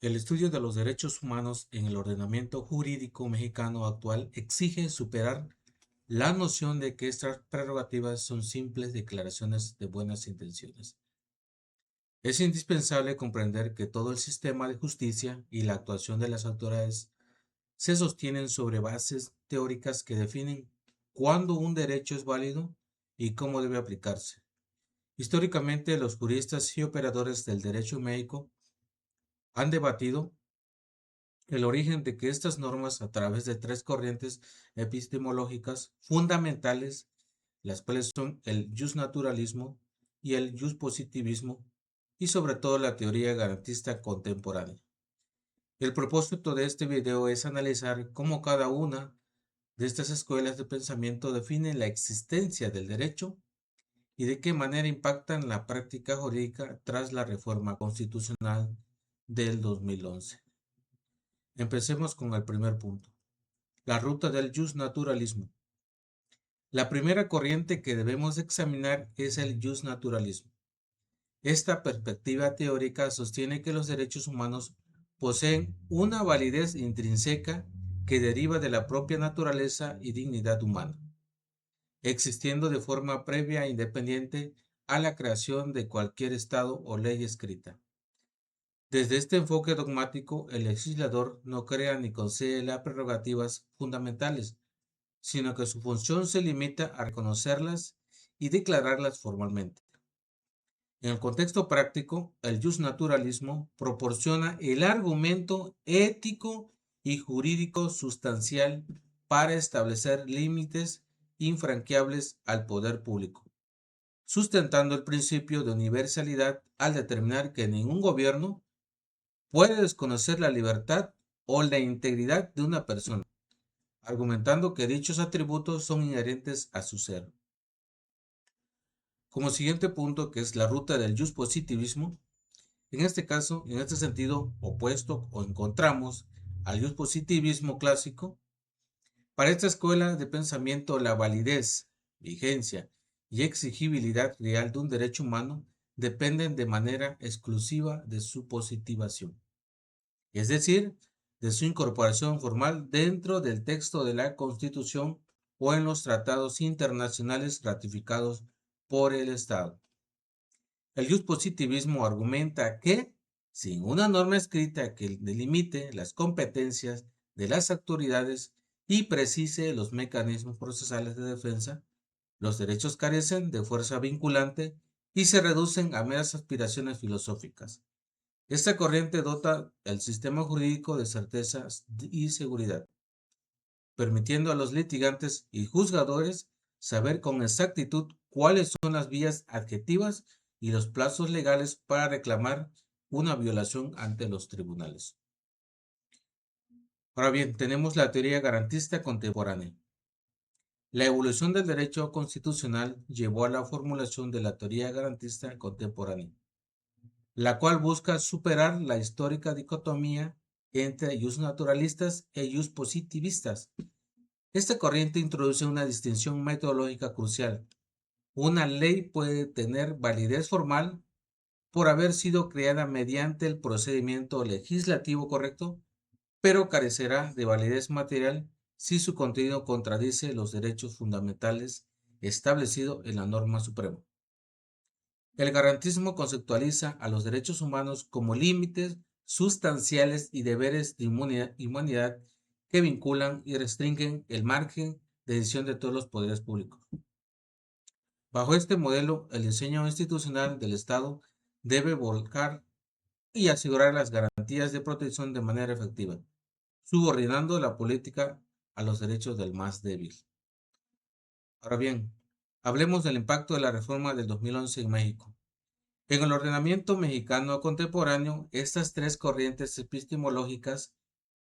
El estudio de los derechos humanos en el ordenamiento jurídico mexicano actual exige superar la noción de que estas prerrogativas son simples declaraciones de buenas intenciones. Es indispensable comprender que todo el sistema de justicia y la actuación de las autoridades se sostienen sobre bases teóricas que definen cuándo un derecho es válido y cómo debe aplicarse. Históricamente, los juristas y operadores del derecho médico han debatido el origen de que estas normas a través de tres corrientes epistemológicas fundamentales, las cuales son el justnaturalismo y el justpositivismo, y sobre todo la teoría garantista contemporánea. El propósito de este video es analizar cómo cada una de estas escuelas de pensamiento define la existencia del derecho y de qué manera impactan la práctica jurídica tras la reforma constitucional del 2011. Empecemos con el primer punto, la ruta del justnaturalismo. La primera corriente que debemos examinar es el justnaturalismo. Esta perspectiva teórica sostiene que los derechos humanos poseen una validez intrínseca que deriva de la propia naturaleza y dignidad humana, existiendo de forma previa e independiente a la creación de cualquier estado o ley escrita. Desde este enfoque dogmático, el legislador no crea ni concede las prerrogativas fundamentales, sino que su función se limita a reconocerlas y declararlas formalmente. En el contexto práctico, el justnaturalismo proporciona el argumento ético y jurídico sustancial para establecer límites infranqueables al poder público, sustentando el principio de universalidad al determinar que ningún gobierno puede desconocer la libertad o la integridad de una persona, argumentando que dichos atributos son inherentes a su ser. Como siguiente punto, que es la ruta del justpositivismo, en este caso, en este sentido opuesto o encontramos al justpositivismo clásico. Para esta escuela de pensamiento, la validez, vigencia y exigibilidad real de un derecho humano dependen de manera exclusiva de su positivación, es decir, de su incorporación formal dentro del texto de la Constitución o en los tratados internacionales ratificados por el Estado. El justpositivismo argumenta que, sin una norma escrita que delimite las competencias de las autoridades y precise los mecanismos procesales de defensa, los derechos carecen de fuerza vinculante y se reducen a meras aspiraciones filosóficas. Esta corriente dota el sistema jurídico de certezas y seguridad, permitiendo a los litigantes y juzgadores saber con exactitud cuáles son las vías adjetivas y los plazos legales para reclamar una violación ante los tribunales. Ahora bien, tenemos la teoría garantista contemporánea. La evolución del derecho constitucional llevó a la formulación de la teoría garantista contemporánea, la cual busca superar la histórica dicotomía entre justnaturalistas e justpositivistas. Esta corriente introduce una distinción metodológica crucial. Una ley puede tener validez formal por haber sido creada mediante el procedimiento legislativo correcto, pero carecerá de validez material si su contenido contradice los derechos fundamentales establecidos en la norma suprema. El garantismo conceptualiza a los derechos humanos como límites sustanciales y deberes de humanidad que vinculan y restringen el margen de decisión de todos los poderes públicos. Bajo este modelo, el diseño institucional del Estado debe volcar y asegurar las garantías de protección de manera efectiva, subordinando la política a los derechos del más débil. Ahora bien, hablemos del impacto de la reforma del 2011 en México. En el ordenamiento mexicano contemporáneo, estas tres corrientes epistemológicas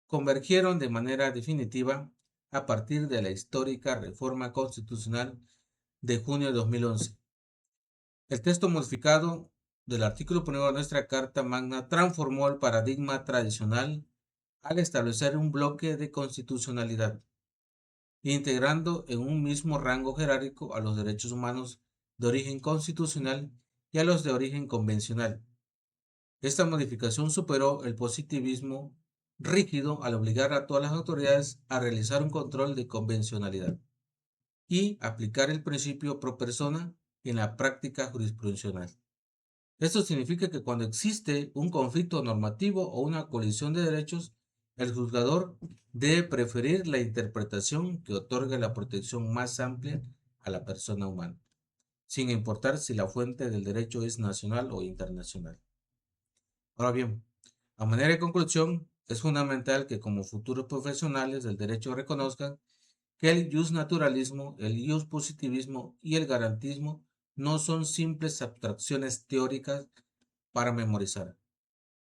convergieron de manera definitiva a partir de la histórica reforma constitucional de junio de 2011. El texto modificado del artículo 1 de nuestra Carta Magna transformó el paradigma tradicional al establecer un bloque de constitucionalidad, integrando en un mismo rango jerárquico a los derechos humanos de origen constitucional y a los de origen convencional. Esta modificación superó el positivismo rígido al obligar a todas las autoridades a realizar un control de convencionalidad y aplicar el principio pro persona en la práctica jurisprudencial. Esto significa que cuando existe un conflicto normativo o una colisión de derechos, el juzgador debe preferir la interpretación que otorgue la protección más amplia a la persona humana, sin importar si la fuente del derecho es nacional o internacional. Ahora bien, a manera de conclusión, es fundamental que como futuros profesionales del derecho reconozcan que el justnaturalismo, el positivismo y el garantismo no son simples abstracciones teóricas para memorizar.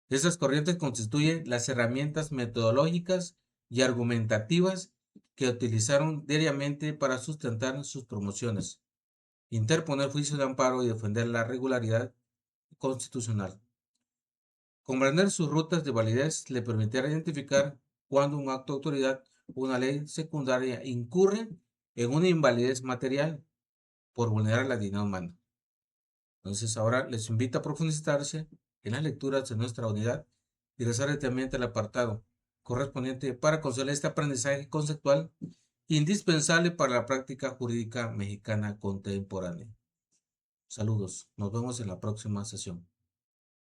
Estas corrientes constituyen las herramientas metodológicas y argumentativas que utilizaron diariamente para sustentar sus promociones, interponer juicios de amparo y defender la regularidad constitucional. Comprender sus rutas de validez le permitirá identificar cuando un acto de autoridad o una ley secundaria incurre en una invalidez material por vulnerar la dignidad humana. Entonces ahora les invito a profundizarse en las lecturas de nuestra unidad y regresar directamente al apartado correspondiente para conseguir este aprendizaje conceptual indispensable para la práctica jurídica mexicana contemporánea. Saludos, nos vemos en la próxima sesión.